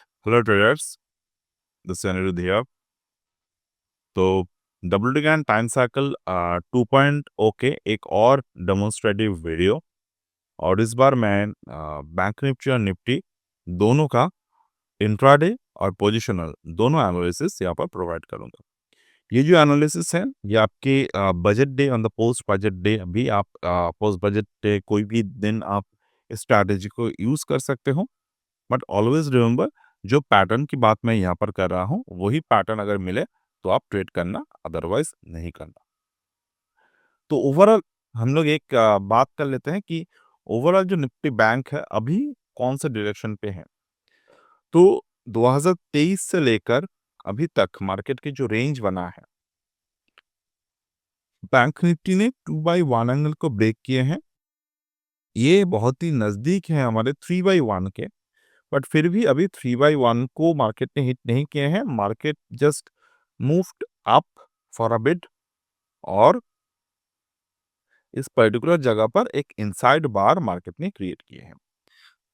Hello traders, this is Anirudh here। तो WTGAN time cycle 2.0 के एक और डेमोन्स्ट्रेटिव वीडियो, और इस बार मैं बैंक निफ्टी और निफ्टी दोनों का इंट्राडे और पोजिशनल दोनों एनालिसिस यहाँ पर प्रोवाइड करूँगा। ये जो एनालिसिस है ये आपके budget day on the post budget day, भी आप पोस्ट बजट डे कोई भी दिन आप इस स्ट्रैटेजी को यूज़ कर सकते हो, बट ऑलवेज रिमेंबर जो पैटर्न की बात मैं यहाँ पर कर रहा हूँ वही पैटर्न अगर मिले तो आप ट्रेड करना, अदरवाइज नहीं करना। तो ओवरऑल हम लोग एक बात कर लेते हैं कि ओवरऑल जो निफ्टी बैंक है अभी कौन से डायरेक्शन पे है। तो 2023 से लेकर अभी तक मार्केट की जो रेंज बना है, बैंक निफ्टी ने 2x1 एंगल को ब्रेक किए हैं। ये बहुत ही नजदीक है हमारे 3x1 के, बट फिर भी अभी 3x1 को मार्केट ने हिट नहीं किए हैं। Market just moved up for a bit, और इस पर्टिकुलर जगह पर एक इनसाइड बार मार्केट ने क्रिएट किए हैं।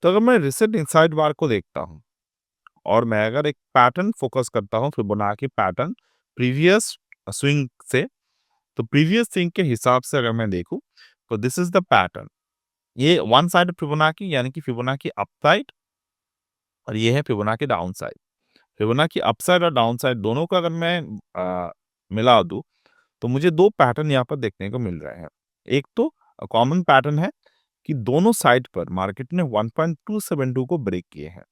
तो अगर मैं रिसेंट इनसाइड बार को देखता हूं और मैं अगर एक पैटर्न फोकस करता हूं फिबोनाची पैटर्न प्रीवियस स्विंग से, तो प्रीवियस स्विंग के हिसाब से अगर मैं देखूं तो दिस इज द पैटर्न। ये वन साइड फिबोनाची यानी कि फिबोनाची अपसाइड, और ये है Fibonacci down side. Fibonacci upside और डाउन साइड दोनों का अगर मैं मिला दूं तो मुझे दो पैटर्न यहाँ पर देखने को मिल रहे हैं। एक तो कॉमन पैटर्न है कि दोनों साइड पर मार्केट ने 1.272 को ब्रेक किए हैं।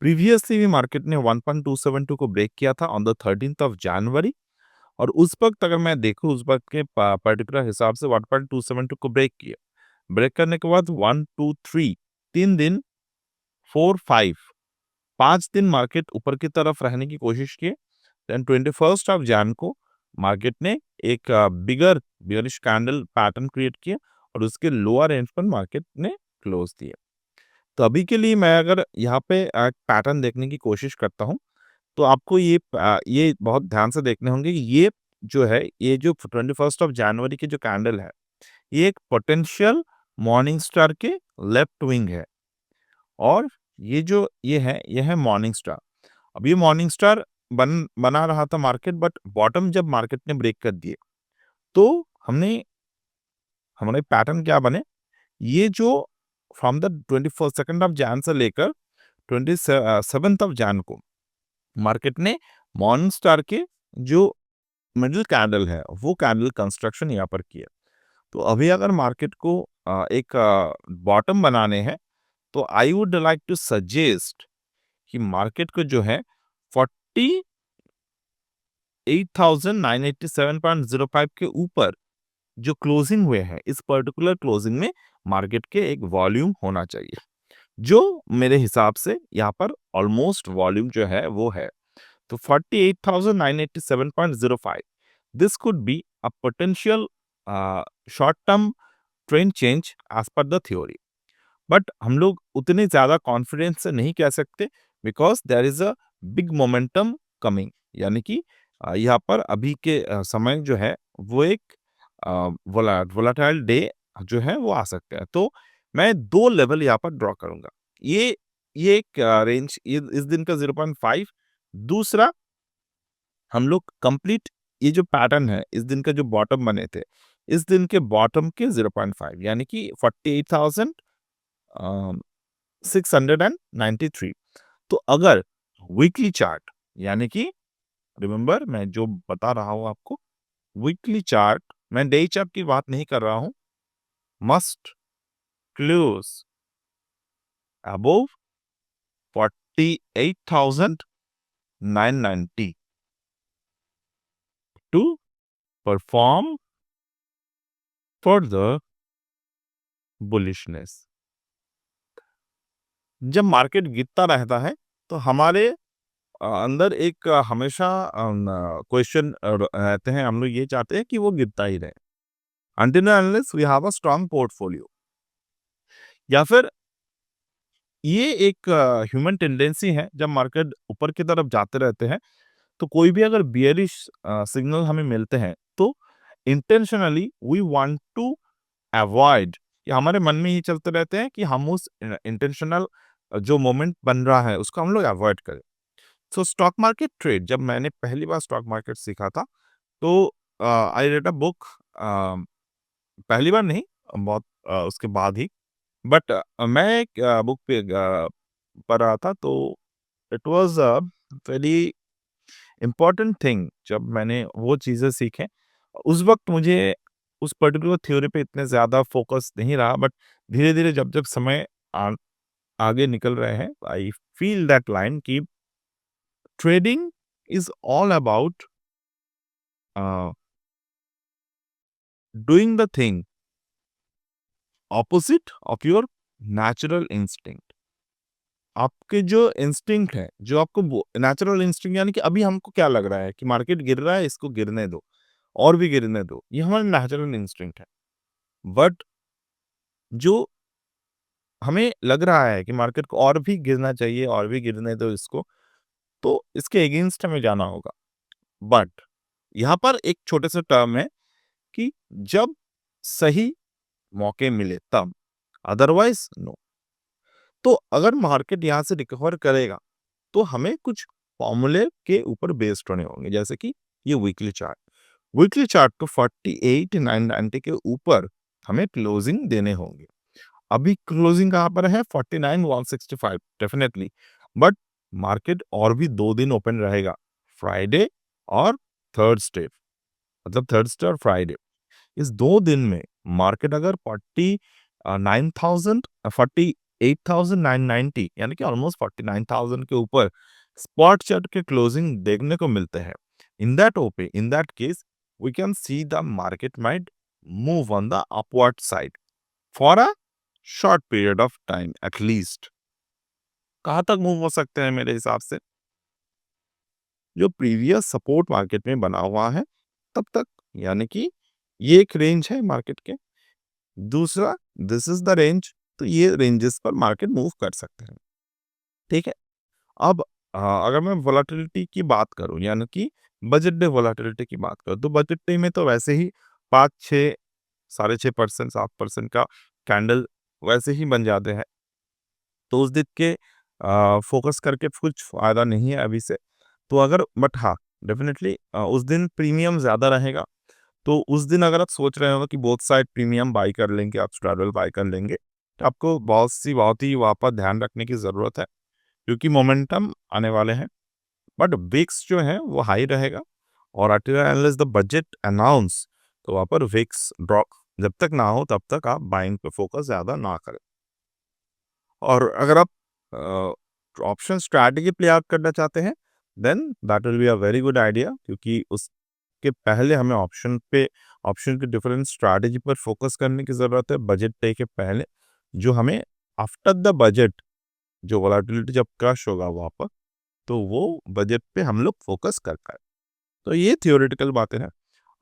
प्रीवियसली भी मार्केट ने 1.272 को ब्रेक किया था on the 13th of January, और उस वक्त अगर मैं देखूं उस वक्त के पर्टिकुलर हिसाब से 1.272 को ब्रेक किया। ब्रेक करने के बाद 1 2 3 3 दिन 4 5 5 दिन मार्केट ऊपर की तरफ रहने की कोशिश की। देन 21st ऑफ जैन को मार्केट ने एक बिगर बियरिश कैंडल पैटर्न क्रिएट किया, और उसके लोअर रेंज पर मार्केट ने क्लोज दिया। तो अभी के लिए मैं अगर यहाँ पे पैटर्न देखने की कोशिश करता हूँ तो आपको ये बहुत ध्यान से देखने होंगे कि ये जो है, ये जो 21st ऑफ जनवरी की जो कैंडल है, ये एक पोटेंशियल मॉर्निंग स्टार के लेफ्ट विंग है, और ये है मॉर्निंग स्टार। अब ये मॉर्निंग स्टार बना रहा था मार्केट, बट बॉटम जब मार्केट ने ब्रेक कर दिए तो हमने हमारे पैटर्न क्या बने, ये जो from the 22nd of Jain से लेकर 27th ऑफ जैन को मार्केट ने मॉर्निंग स्टार के जो मिडिल कैंडल है वो कैंडल कंस्ट्रक्शन यहाँ पर किया। तो अभी अगर मार्केट को एक बॉटम बनाने हैं तो I would like to suggest कि मार्केट को जो है 48,987.05 के ऊपर जो क्लोजिंग हुए हैं, इस पर्टिकुलर क्लोजिंग में मार्केट के एक वॉल्यूम होना चाहिए, जो मेरे हिसाब से यहाँ पर ऑलमोस्ट वॉल्यूम जो है वो है। तो 48,987.05, this could be a potential short term trend change as per the theory, but हम लोग उतने ज्यादा कॉन्फिडेंस से नहीं कह सकते, because there is a big momentum coming. यानी कि यहाँ पर अभी के समय जो है वो एक वोलाटाइल डे जो है वो आ सकता है। तो मैं दो लेवल यहाँ पर ड्रॉ करूंगा। ये एक रेंज इस दिन का 0.5, दूसरा हम लोग कंप्लीट ये जो पैटर्न है इस दिन का जो बॉटम बने थे, इस दिन के बॉटम के 0.5 यानी कि 48,693। तो अगर वीकली चार्ट, यानी कि रिमेंबर मैं जो बता रहा हूं आपको, वीकली चार्ट, मैं डे चार्ट की बात नहीं कर रहा हूं, must close above 48,990 to perform for the bullishness. जब मार्केट गिरता रहता है तो हमारे अंदर एक हमेशा क्वेश्चन रहते हैं, हम लोग ये चाहते हैं कि वो गिरता ही रहे until and unless we have a strong portfolio। या फिर ये एक ह्यूमन टेंडेंसी है, जब मार्केट ऊपर की तरफ जाते रहते हैं तो कोई भी अगर बियरिश सिग्नल हमें मिलते हैं तो intentionally we want to avoid, कि हमारे मन में ये चलते रहते हैं कि हम उस इंटेंशनल जो मोमेंट बन रहा है उसको हम लोग अवॉइड करें। सो स्टॉक मार्केट ट्रेड जब मैंने पहली बार स्टॉक मार्केट सीखा था, तो आई रेड अ बुक, पहली बार नहीं, बहुत उसके बाद ही, बट मैं एक बुक पे पढ़ रहा था, तो it was a very important thing जब मैंने वो चीज़ें सीखें। उस वक़्त मुझे उस पर्टिकुलर थ्योरी पे इतने ज़्यादा फ़ोकस नहीं रहा, बट धीरे-धीरे जब-जब समय आ आगे निकल रहे हैं, आई फ़ील दैट लाइन कि trading is all about a, doing the thing opposite of your natural instinct. आपके जो इंस्टिंक्ट है, जो आपको वो नेचुरल इंस्टिंक्ट, यानी कि अभी हमको क्या लग रहा है कि मार्केट गिर रहा है, इसको गिरने दो, और भी गिरने दो, ये हमारा नेचुरल इंस्टिंक्ट है। बट जो हमें लग रहा है कि मार्केट को और भी गिरना चाहिए, और भी गिरने दो इसको, तो इसके अगेंस्ट हमें जाना होगा। बट यहाँ पर एक छोटे से टर्म है कि जब सही मौके मिले तब, अदरवाइज नो। तो अगर मार्केट यहाँ से रिकवर करेगा, तो हमें कुछ फॉर्मूले के ऊपर बेस्ड होने होंगे, जैसे कि ये वीकली चार्ट को 48,990 के ऊपर हमें क्लोजिंग देने होंगे। अभी क्लोजिंग कहाँ पर है? 49,165 डेफिनेटली, बट मार्केट और भी 2 दिन ओपन रहेगा, फ्राइडे और थर्सडे, मतलब थर्सडे और फ्राइडे। इस 2 दिन में मार्केट अगर 48,990 यानी कि ऑलमोस्ट 49,000 के ऊपर स्पॉट चार्ट के क्लोजिंग देखने को मिलते हैं, in that case we can see the market might move on the upward side for a short period of time at least. कहाँ तक मूव हो सकते हैं मेरे हिसाब से? जो प्रीवियस सपोर्ट मार्केट में बना हुआ है तब तक, यानी कि ये एक रेंज है मार्केट के। दूसरा, दिस इज द रेंज, तो ये रेंजेस पर मार्केट मूव कर सकते हैं। ठीक है। अब अगर मैं वोलेटिलिटी की बात करूं, यानी कि बजट डे वोलेटिलिटी की बात करूं, तो बजट डे में तो वैसे ही 5-6, 6.5%, 7% का कैंडल वैसे ही बन जाते हैं, तो उस दिन के फोकस करके कुछ फायदा नहीं है अभी से। तो अगर, बट हाँ, डेफिनेटली उस दिन प्रीमियम ज्यादा रहेगा। तो उस दिन अगर आप सोच रहे हो कि बोथ साइड प्रीमियम बाई कर लेंगे, आप स्ट्रैडल बाई कर लेंगे, तो आपको बहुत ही वहाँ पर ध्यान रखने की ज़रूरत है, क्योंकि मोमेंटम आने वाले हैं। बट विक्स जो है वो हाई रहेगा, और until unless the budget announce, तो वहाँ पर विक्स ड्रॉप जब तक ना हो तब तक आप बाइंग पे फोकस ज़्यादा ना करें। और अगर आप ऑप्शन स्ट्रैटेजी प्ले आउट करना चाहते हैं, then that will be a very good idea, क्योंकि उसके पहले हमें ऑप्शन के डिफरेंट स्ट्रैटेजी पर फोकस करने की ज़रूरत है बजट डे के पहले, जो हमें आफ्टर द बजट, जो वोलेटिलिटी जब क्रश होगा वहाँ पर, तो वो बजट पे हम लोग फोकस कर पाए। तो ये थियोरेटिकल बातें हैं।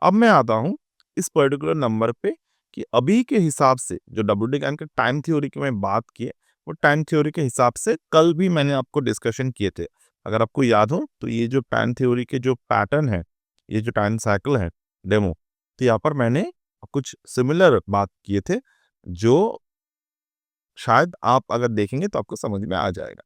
अब मैं आता हूँ इस पर्टिकुलर नंबर पे, कि अभी के हिसाब से जो WD के टाइम थ्योरी की मैं बात की है, वो टाइम थ्योरी के हिसाब से कल भी मैंने आपको डिस्कशन किए थे। अगर आपको याद हो, तो ये जो टाइम थ्योरी के जो पैटर्न है, ये जो टाइम साइकिल है डेमो, तो यहाँ पर मैंने कुछ सिमिलर बात किए थे, जो शायद आप अगर देखेंगे तो आपको समझ में आ जाएगा।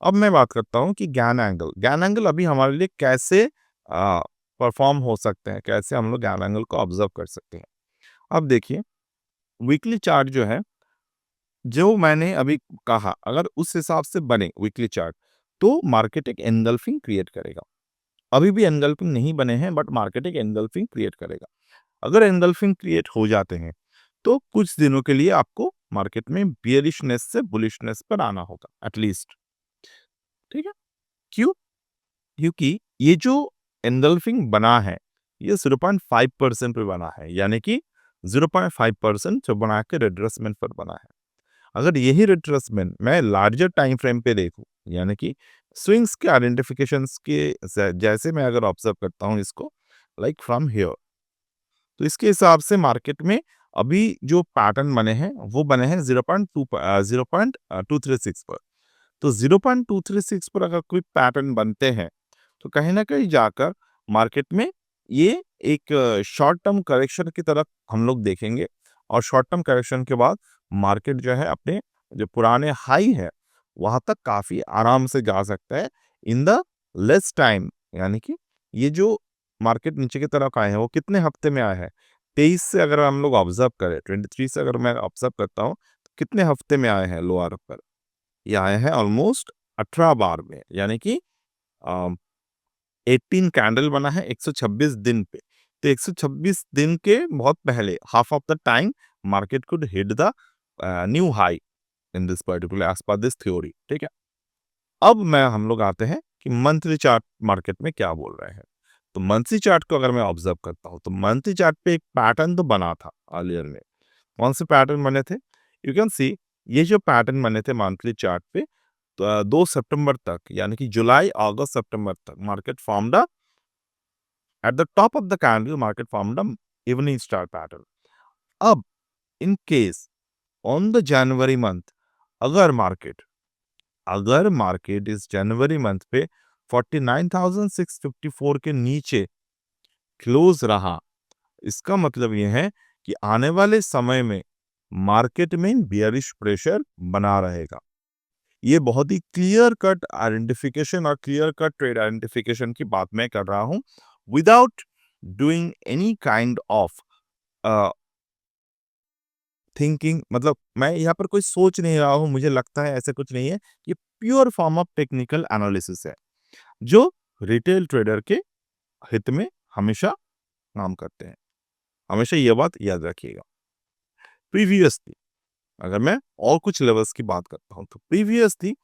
अब मैं बात करता हूँ कि गैन एंगल अभी हमारे लिए कैसे परफॉर्म हो सकते हैं, कैसे हम लोग गैन एंगल को ऑब्जर्व कर सकते हैं। अब देखिए, वीकली चार्ट जो है, जो मैंने अभी कहा, अगर उस हिसाब से बने वीकली चार्ट, तो मार्केट एक एनगल्फिंग क्रिएट करेगा। अभी भी एनगल्फिंग नहीं बने हैं, बट मार्केट एक एनगल्फिंग क्रिएट करेगा। अगर एनगल्फिंग क्रिएट हो जाते हैं, तो कुछ दिनों के लिए आपको मार्केट में बियरिशनेस से बुलिशनेस पर आना होगा एटलीस्ट। ठीक है। क्यों? क्योंकि ये जो एंगल्फिंग बना है, ये 0.5% पे बना है, यानी कि 0.5% जो बना के रिट्रेसमेंट पर बना है। अगर यही रिट्रेसमेंट मैं लार्जर टाइम फ्रेम पे देखूं, यानी कि स्विंग्स के आइडेंटिफिकेशंस के जैसे मैं अगर ऑब्जर्व करता हूं इसको, लाइक फ्रॉम हियर, तो इसके हिसाब से मार्केट में अभी जो पैटर्न बने हैं, वो बने हैं 0.236 पर। तो 0.236 पर अगर कोई पैटर्न बनते हैं, तो कहीं न कहीं जाकर मार्केट में ये एक शॉर्ट टर्म करेक्शन की तरफ हम लोग देखेंगे, और शॉर्ट टर्म करेक्शन के बाद मार्केट जो है अपने जो पुराने हाई है, वहाँ तक काफ़ी आराम से जा सकता है इन द लेस टाइम। यानी कि ये जो मार्केट नीचे की तरफ आए हैं, वो कितने हफ्ते में आए हैं? 23 से अगर हम लोग ऑब्ज़र्व करें, 23 से अगर मैं ऑब्ज़र्व करता हूँ, तो कितने हफ्ते में आए हैं लोअर पर? ये आए हैं ऑलमोस्ट 18 बार में, यानी कि अ 18 कैंडल बना है 126 दिन पे। तो 126 दिन के बहुत पहले half of the time market could hit the new high in this particular as per this theory, ठीक है? अब मैं हम लोग आते हैं कि मंथली चार्ट मार्केट में क्या बोल रहे हैं। तो मंथली चार्ट को अगर मैं ऑब्जर्व करता हूँ, तो मंथली चार्ट पे एक पैटर्न तो बना था अर्लियर में। कौन से पैटर्न बने थे? यू कैन सी ये जो पैटर्न बने थे मंथली चार्ट पे, तो 2 सितंबर तक, यानी कि जुलाई, अगस्त, सितंबर तक market formed a at the top of the candle market formed a evening star pattern. अब in case on the January month अगर मार्केट इस जनवरी मंथ पे 49,654 के नीचे क्लोज रहा, इसका मतलब यह है कि आने वाले समय में मार्केट में बियरिश प्रेशर बना रहेगा। ये बहुत ही क्लियर कट आइडेंटिफिकेशन और क्लियर कट ट्रेड आइडेंटिफिकेशन की बात मैं कर रहा हूं, without doing any kind of thinking. मतलब मैं यहाँ पर कोई सोच नहीं रहा हूं, मुझे लगता है ऐसा कुछ नहीं है। ये pure form of technical analysis है, जो रिटेल ट्रेडर के हित में हमेशा काम करते हैं। हमेशा ये बात याद रखिएगा। प्रीवियसली अगर मैं और कुछ लेवल्स की बात करता हूं, तो प्रीवियसली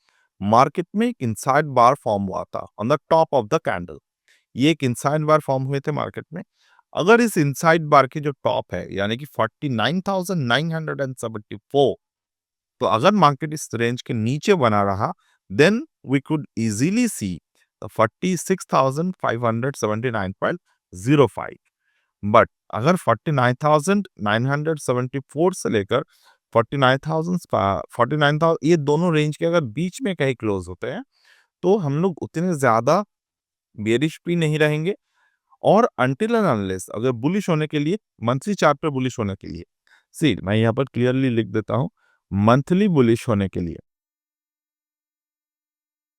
मार्केट में एक इनसाइड बार फॉर्म हुआ था on the top of the candle. ये एक इनसाइड बार फॉर्म हुए थे मार्केट में। अगर इस इनसाइड बार की जो टॉप है, यानी कि 49,974, तो अगर मार्केट इस रेंज के नीचे बना रहा, then we could easily see 46,579.05। But अगर 49,974 से लेकर 49,000 ये दोनों रेंज के अगर बीच में कहीं क्लोज होते हैं, तो हम लोग उतने ज्यादा बेरिश भी नहीं रहेंगे। और अनटिल एंड अनलेस अगर बुलिश होने के लिए, मंथली चार्ट पर बुलिश होने के लिए, सी मैं यहाँ पर क्लियरली लिख देता हूं, मंथली बुलिश होने के लिए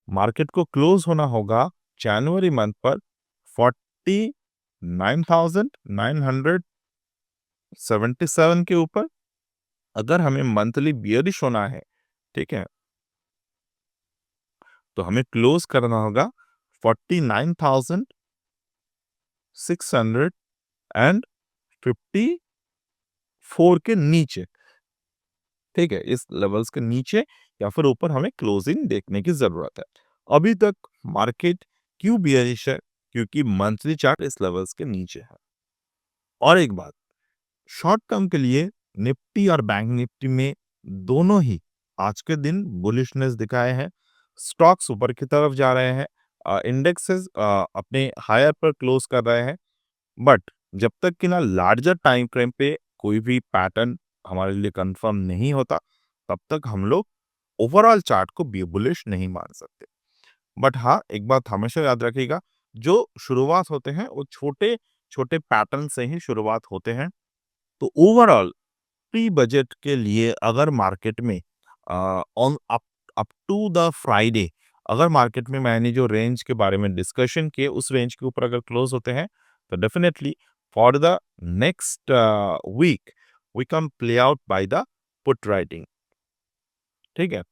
मार्केट को क्लोज होना होगा जनवरी मंथ पर 49,977 के ऊपर। अगर हमें मंथली बियरिश होना है, ठीक है, तो हमें क्लोज करना होगा 49,654 के नीचे, ठीक है। इस लेवल्स के नीचे या फिर ऊपर हमें क्लोजिंग देखने की जरूरत है। अभी तक मार्केट क्यों बियरिश है? क्योंकि मंथली चार्ट इस लेवल्स के नीचे है। और एक बात, शॉर्ट टर्म के लिए निफ्टी और बैंक निफ्टी में दोनों ही आज के दिन बुलिशनेस दिखाए हैं। स्टॉक्स ऊपर की तरफ जा रहे हैं, इंडेक्सेस अपने हायर पर क्लोज कर रहे हैं। बट जब तक कि ना लार्जर टाइम फ्रेम पे कोई भी पैटर्न हमारे लिए कंफर्म नहीं होता, तब तक हम लोग ओवरऑल चार्ट को भी बुलिश नहीं मान सकते। बट हाँ, एक बात हमेशा याद रखिएगा, जो शुरुआत होते हैं वो छोटे छोटे पैटर्न से ही शुरुआत होते हैं। तो ओवरऑल प्री बजट के लिए अगर मार्केट में on up up to the Friday, अगर मार्केट में मैंने जो रेंज के बारे में डिस्कशन किए उस रेंज के ऊपर अगर क्लोज होते हैं, तो definitely for the next week we can play out by the put writing, ठीक है।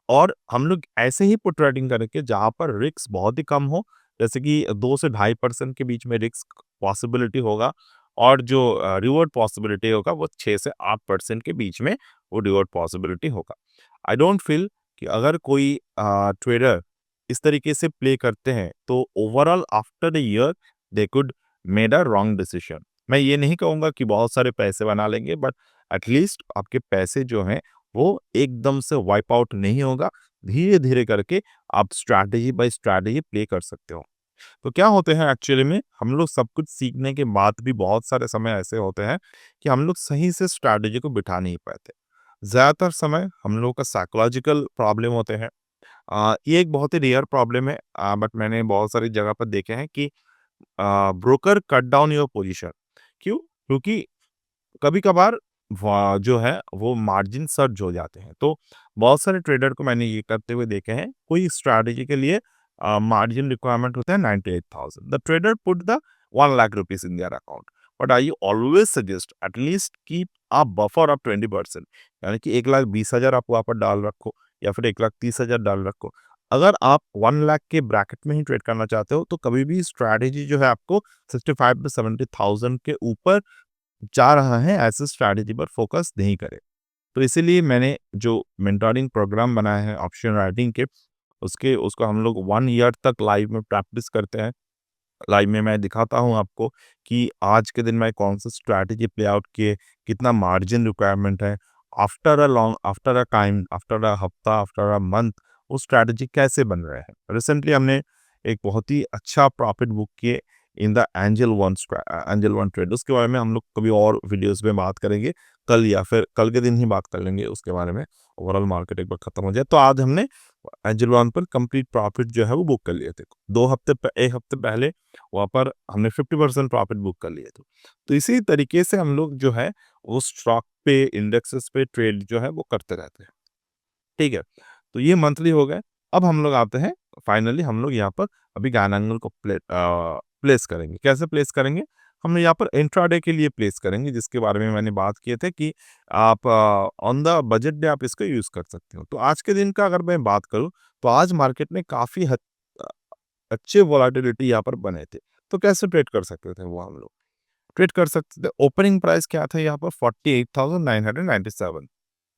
और हम लोग ऐसे ही पुट राइटिंग करेंगे जहां पर रिस्क बहुत ही कम हो, जैसे कि 2 से 2.5% के बीच में रिस्क पॉसिबिलिटी होगा, और जो रिवॉर्ड पॉसिबिलिटी होगा वो 6 से 8% के बीच में वो रिवॉर्ड पॉसिबिलिटी होगा। आई डोंट फील कि अगर कोई ट्रेडर इस तरीके से प्ले करते हैं, तो overall after the year they could made a wrong decision. मैं ये नहीं कहूंगा कि बहुत सारे पैसे बना लेंगे, बट एटलीस्ट आपके पैसे जो हैं वो एकदम से वाइप आउट नहीं होगा। धीरे धीरे करके आप स्ट्रैटेजी बाय स्ट्रैटेजी प्ले कर सकते हो। तो क्या होते हैं एक्चुअली में, हम लोग सब कुछ सीखने के बाद भी बहुत सारे समय ऐसे होते हैं कि हम लोग सही से स्ट्रैटेजी को बिठा नहीं पाते। ज्यादातर समय हम लोग का साइकोलॉजिकल प्रॉब्लम होते हैं। ये एक बहुत ही रेयर प्रॉब्लम है, बट मैंने बहुत सारी जगह पर देखे हैं कि broker cut down your position. क्यों? क्योंकि कभी कभार जो है वो मार्जिन सर्ज हो जाते हैं। तो बहुत सारे ट्रेडर को मैंने ये करते हुए देखे हैं। कोई स्ट्रैटेजी के लिए मार्जिन रिक्वायरमेंट होता है 98,000। The trader put the 1 lakh rupees in their account, but I always suggest at least keep a buffer of 20%, यानी कि 1,20,000 आप वहाँ पर डाल रखो या फिर 1,30,000 डाल रखो। अगर आप 1 लाख के ब्रैकेट में ही ट्रेड करना चाहते हो तो कभी भी स्ट्रैटेजी जो है आपको 65 टू 70,000 के ऊपर जा रहा है ऐसे स्ट्रैटेजी पर फोकस नहीं करें। तो इसीलिए मैंने जो मेंटोरिंग प्रोग्राम बनाया है ऑप्शन राइटिंग के, उसके उसको हम लोग 1 ईयर तक लाइव में प्रैक्टिस करते हैं। लाइव में मैं दिखाता हूँ आपको कि आज के दिन मैं कौन सा स्ट्रैटेजी प्ले आउट किए, कितना मार्जिन रिक्वायरमेंट है, after a time, after a हफ्ता, आफ्टर अ मंथ वो स्ट्रैटेजी कैसे बन रहे हैं। रिसेंटली हमने एक बहुत ही अच्छा प्रॉफिट बुक किए in the angel one trade. उसके बारे में हम लोग कभी और वीडियोस में बात करेंगे, कल या फिर कल के दिन ही बात कर लेंगे उसके बारे में। ओवरऑल मार्केट एक बार खत्म हो जाए तो आज हमने एंजल वन पर कंप्लीट प्रॉफिट जो है वो बुक कर लिए थे। 1 हफ्ते पहले वहाँ पर हमने 50% प्रॉफिट बुक कर लिए थे। तो इसी तरीके से हम लोग जो है वो स्टॉक पे, इंडेक्सेस पे ट्रेड जो है वो करते रहते हैं। ठीक है? तो ये मंथली हो गए। अब हम लोग आते हैं, फाइनली हम लोग यहाँ पर अभी ज्ञान एंगल को प्लेस करेंगे। कैसे प्लेस करेंगे? हम यहाँ पर इंट्राडे के लिए प्लेस करेंगे, जिसके बारे में मैंने बात किए थे कि आप ऑन द बजट डे आप इसको यूज़ कर सकते हो। तो आज के दिन का अगर मैं बात करूँ, तो आज मार्केट में काफ़ी अ, अच्छे वोलेटिलिटी यहाँ पर बने थे। तो कैसे ट्रेड कर सकते थे वो हम लोग? ट्रेड कर सकते थे, ओपनिंग प्राइस क्या था यहाँ पर 48,997,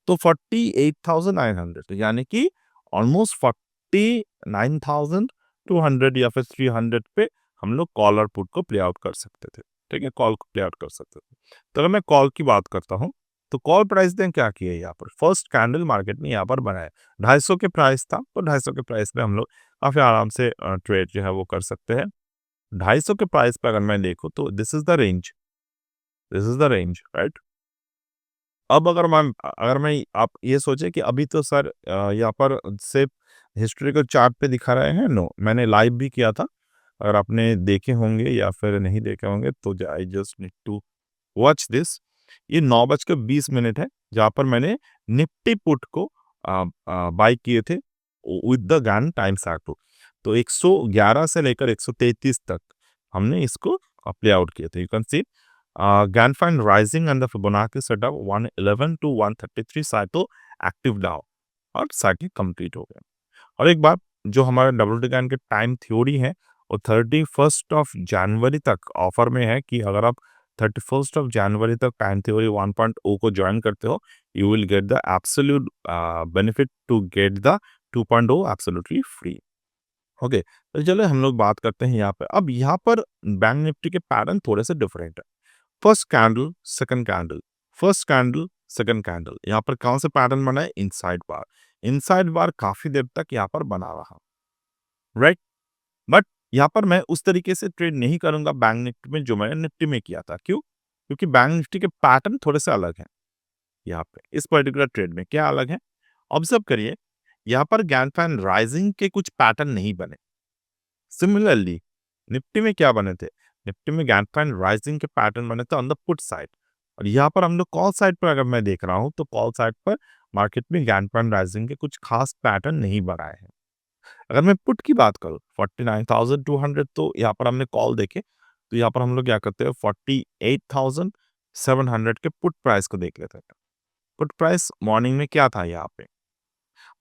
तो 48,900 यानी कि ऑलमोस्ट 49,200 या फिर 300 पे हम लोग कॉल और पुट को प्ले आउट कर सकते थे। ठीक है, कॉल को प्ले आउट कर सकते थे। तो अगर मैं कॉल की बात करता हूँ, तो कॉल प्राइस ने क्या किया यहाँ पर, फर्स्ट कैंडल मार्केट में यहाँ पर बनाया 250 के प्राइस था, तो 250 के प्राइस पे हम लोग काफी आराम से ट्रेड जो है वो कर सकते हैं। 250 के प्राइस पे अगर मैं देखूँ तो this is the range, right. अब अगर मैं आप ये सोचे कि अभी तो सर यहाँ पर सिर्फ हिस्टोरिकल चार्ट पे दिखा रहे हैं, नो, मैंने लाइव भी किया था। अगर आपने देखे होंगे या फिर नहीं देखे होंगे तो I just need to watch this. ये 9:20 है जहाँ पर मैंने निफ्टी पुट को बाय किए थे with the Gann time chart. तो 111 से लेकर 133 तक हमने इसको प्ले आउट किए थे। You can C Ganfine rising and the Fibonacci setup 111 to 133 cycle active now और साइकिल कंप्लीट हो गया। और एक बात, जो हमारा डब्ल्यू टी के टाइम थ्योरी है वो 31 तक ऑफर में है कि अगर आप 31 तक टाइम थ्योरी 1.0 को ज्वाइन करते हो, you will get the absolute benefit to get the 2.0 absolutely free. Okay, तो चलो हम लोग बात करते हैं यहाँ पे। अब यहाँ पर बैंक निफ्टी के पैटर्न थोड़े से डिफरेंट है। First candle, second candle, first candle, second candle, यहाँ पर कौन सा पैटर्न बना है? इनसाइड बार। इनसाइड बार काफी देर तक यहाँ पर बना रहा, राइट। बट यहाँ पर मैं उस तरीके से ट्रेड नहीं करूंगा बैंक निफ्टी में जो मैंने निफ्टी में किया था। क्यों? क्योंकि बैंक निफ्टी के पैटर्न थोड़े से अलग हैं। यहाँ पे इस पर्टिकुलर ट्रेड में क्या अलग है, ऑब्जर्व करिए। यहाँ पर गैनफैन राइजिंग के कुछ पैटर्न नहीं बने। सिमिलरली निफ्टी में क्या बने थे? निफ्टी में गैनफाइन राइजिंग के पैटर्न बने थे ऑन द पुट साइड। और यहाँ पर हम लोग कॉल साइड पर अगर मैं देख रहा हूँ तो कॉल साइड पर मार्केट में गैनफाइन राइजिंग के कुछ खास पैटर्न नहीं बनाए हैं। अगर मैं पुट की बात करूँ 49,200, तो यहाँ पर हमने कॉल देखे, तो यहाँ पर हम लोग क्या करते हैं 48,700 के पुट प्राइस को देख लेते हैं। पुट प्राइस मॉर्निंग में क्या था यहाँ पे?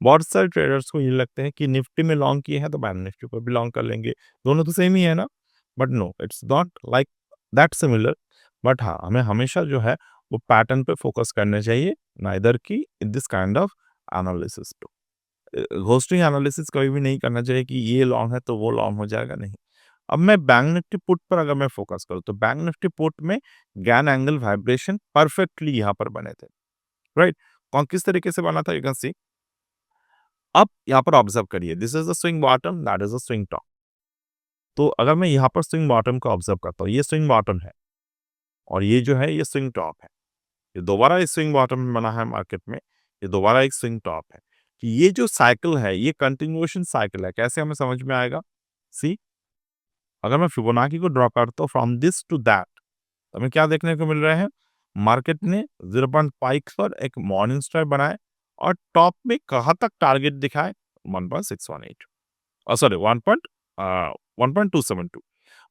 बहुत सारे ट्रेडर्स को ये लगता है कि निफ्टी में लॉन्ग किए हैं तो बैंक निफ्टी पर भी लॉन्ग कर लेंगे, दोनों तो सेम ही है ना। But no, it's not like that similar. But हाँ, हमें हमेशा जो है वो पैटर्न पे फोकस करना चाहिए, नाइदर की in this kind of analysis. Ghosting analysis कभी भी नहीं करना चाहिए कि ये लॉन्ग है तो वो लॉन्ग हो जाएगा, नहीं। अब मैं बैंक निफ्टी पुट पर अगर मैं फोकस करूँ तो बैंक निफ्टी पुट में गैन एंगल वाइब्रेशन परफेक्टली यहाँ पर बने थे, राइट। कौन किस तरीके से बना था, यू कैन सी। अब यहाँ पर ऑब्जर्व करिए, this is the swing bottom, that is the swing top. तो अगर मैं यहाँ पर स्विंग बॉटम को ऑब्जर्व करता हूँ, ये स्विंग बॉटम है और ये जो है ये स्विंग टॉप है। ये दोबारा एक स्विंग बॉटम बना है मार्केट में, ये दोबारा एक स्विंग टॉप है। कि ये जो साइकिल है ये कंटिन्यूएशन साइकिल है। कैसे हमें समझ में आएगा? सी, अगर मैं फिबोनाची को ड्रॉ करता हूँ फ्रॉम दिस टू दैट, तो हमें क्या देखने को मिल रहा है? मार्केट ने 0.5 पर एक मॉर्निंग स्टार बनाए और टॉप में कहाँ तक टारगेट दिखाए 1.618 सॉरी 1.272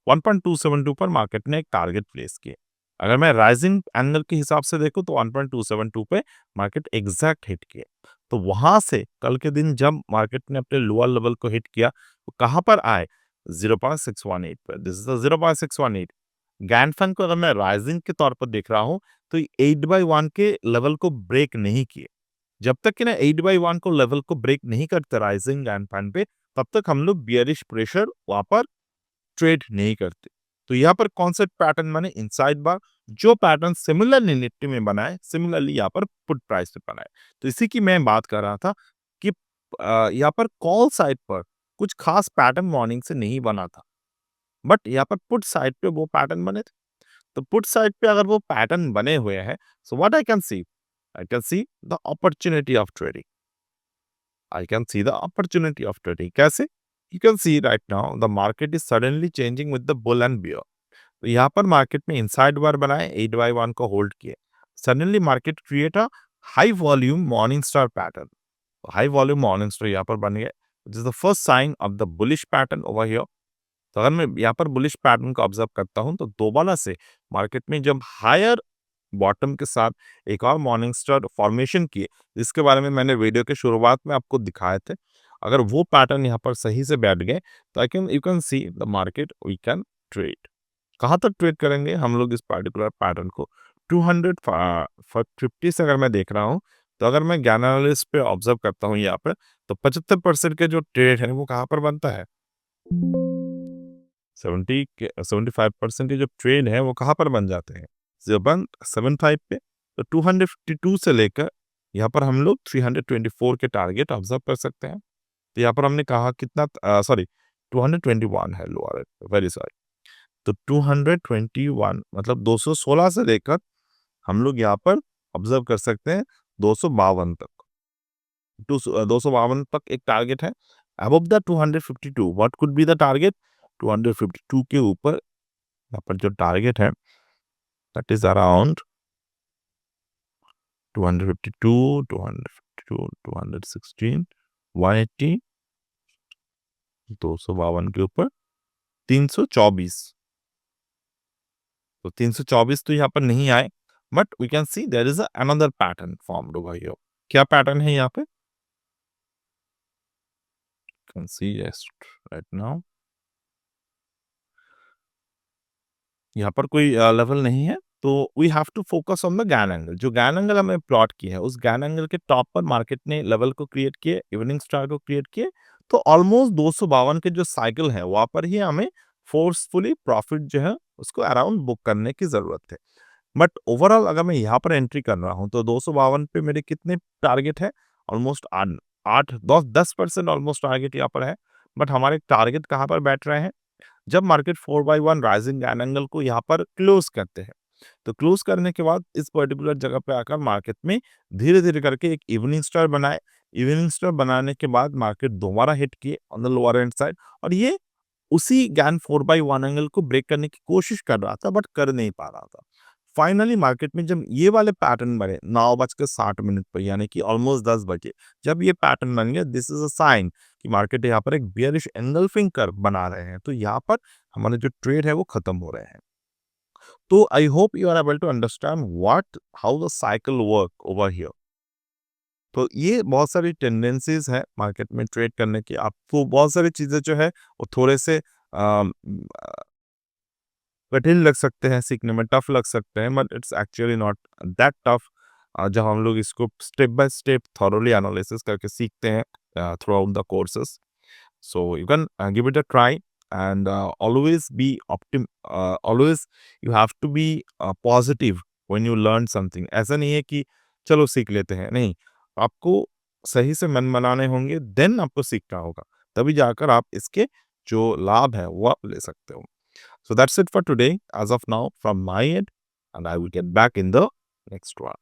1.272 पर मार्केट ने एक टारगेट प्लेस किया। अगर मैं राइजिंग एंगल के हिसाब से देखूं तो 1.272 पे मार्केट एग्जैक्ट हिट किया। तो वहां से कल के दिन जब मार्केट ने अपने लोअर लेवल को हिट किया तो कहां पर आए 0.618 पर। This is 0.618। गैनफन को अगर मैं राइजिंग के तौर पर देख रहा हूं तो 8/1 के लेवल को ब्रेक नहीं किए। जब तक कि ना 8/1 को लेवल को ब्रेक नहीं करते राइजिंग गैनफन पे, तब तक हम लोग बियरिश प्रेशर वहां पर ट्रेड नहीं करते। तो यहाँ पर कौन सा पैटर्न बने इनसाइड बार, जो पैटर्न सिमिलरली निफ्टी में बनाए सिमिलरली यहाँ पर पुट प्राइस पे बनाए। तो इसी की मैं बात कर रहा था कि यहाँ पर कॉल साइड पर कुछ खास पैटर्न मॉर्निंग से नहीं बना था, बट यहाँ पर पुट साइड पे वो पैटर्न बने थे। तो पुट साइड पे अगर वो पैटर्न बने हुए हैं, so what I can see the opportunity of trading. I can see the opportunity of trading. कैसे? You can see right now the market is suddenly changing with the bull and bear. तो यहाँ पर market में inside बार बनाए 8/1 को hold किए। Suddenly market create a high volume morning star pattern. High volume morning star यहाँ पर बन गया। This is the first sign of the bullish pattern over here. तो अगर मैं यहाँ पर बुलिश पैटर्न को ऑब्जर्व करता हूँ तो दोबारा से मार्केट में जब हायर बॉटम के साथ एक और मॉर्निंग स्टार फॉर्मेशन किए, जिसके बारे में मैंने वीडियो के शुरुआत में आपको दिखाए थे। अगर वो पैटर्न यहाँ पर सही से बैठ गए तो you can see the market we can trade. कहाँ तक ट्रेड करेंगे हम लोग इस पर्टिकुलर पैटर्न को 250 से अगर मैं देख रहा हूँ, तो अगर मैं ज्ञान एनालिस्ट पे ऑब्जर्व करता हूँ यहाँ पर, तो 75% के जो ट्रेड है वो कहाँ पर बनता है 75% के जो ट्रेड है वो कहाँ पर बन जाते हैं 0.75 पे। तो 252 से लेकर यहाँ पर हम लोग 324 के टारगेट ऑब्जर्व कर सकते हैं। तो यहाँ पर हमने कहा कितना सॉरी 221 है लोअर, वेरी सॉरी। तो 221 मतलब 216 से लेकर हम लोग यहाँ पर ऑब्जर्व कर सकते हैं 252 तक। 252 तक एक टारगेट है। Above the 252 what could be the target? 252 के ऊपर यहाँ पर जो टारगेट है दैट इज अराउंड 252, 252, 216, 180, 252 के ऊपर 324। तो 324 तो यहाँ पर नहीं आए, but we can see there is another pattern formed over here. क्या पैटर्न है यहाँ पे? Can see just right now यहाँ पर कोई लेवल नहीं है, तो we have to focus on the Gann angle. जो गैन एंगल हमें प्लॉट किया है उस गैन एंगल के टॉप पर मार्केट ने लेवल को क्रिएट किए, इवनिंग स्टार को क्रिएट किए। तो ऑलमोस्ट 252 के जो साइकिल है वहां पर ही हमें फोर्सफुली प्रॉफिट जो है उसको अराउंड बुक करने की जरूरत है। बट ओवरऑल अगर मैं यहाँ पर एंट्री कर रहा हूँ तो 252 पे मेरे कितने टारगेट है? ऑलमोस्ट 8-10% ऑलमोस्ट टारगेट यहाँ पर है। बट हमारे टारगेट कहाँ पर बैठ रहे हैं? जब मार्केट 4/1 राइजिंग गैन एंगल को यहाँ पर क्लोज करते हैं, तो क्लोज करने के बाद इस पर्टिकुलर जगह पे आकर मार्केट में धीरे धीरे करके एक इवनिंग स्टार बनाए। इवनिंग स्टार बनाने के बाद मार्केट दोबारा हिट किए on the lower and side, और ये उसी गैन 4/1 एंगल को ब्रेक करने की कोशिश कर रहा था, बट कर नहीं पा रहा था। फाइनली मार्केट में जब ये वाले पैटर्न बने 9:60 पर, यानी कि ऑलमोस्ट 10 बजे जब ये पैटर्न बन गया, दिस इज अ साइन कि मार्केट यहाँ पर एक बियरिश एंगल्फिंग कर्व बना रहे हैं। तो यहाँ पर हमारे जो ट्रेड है वो खत्म हो रहे हैं। तो I hope you are able to understand what how the cycle work over here. तो ये बहुत सारी टेंडेंसीज है मार्केट में ट्रेड करने की। आपको बहुत सारी चीजें जो है वो थोड़े से कठिन लग सकते हैं सीखने में, टफ लग सकते हैं, but it's actually not that tough जब हम लोग इसको step by step thoroughly analysis करके सीखते हैं through out the courses. So you can give it a try, and always you have to be positive when you learn something. ऐसा नहीं है कि चलो सीख लेते हैं, नहीं, आपको सही से मन बनाने होंगे, देन आपको सीखना होगा, तभी जाकर आप इसके जो लाभ है वो आप ले सकते हो। So that's it for today as of now from my end, and I will get back in the next one.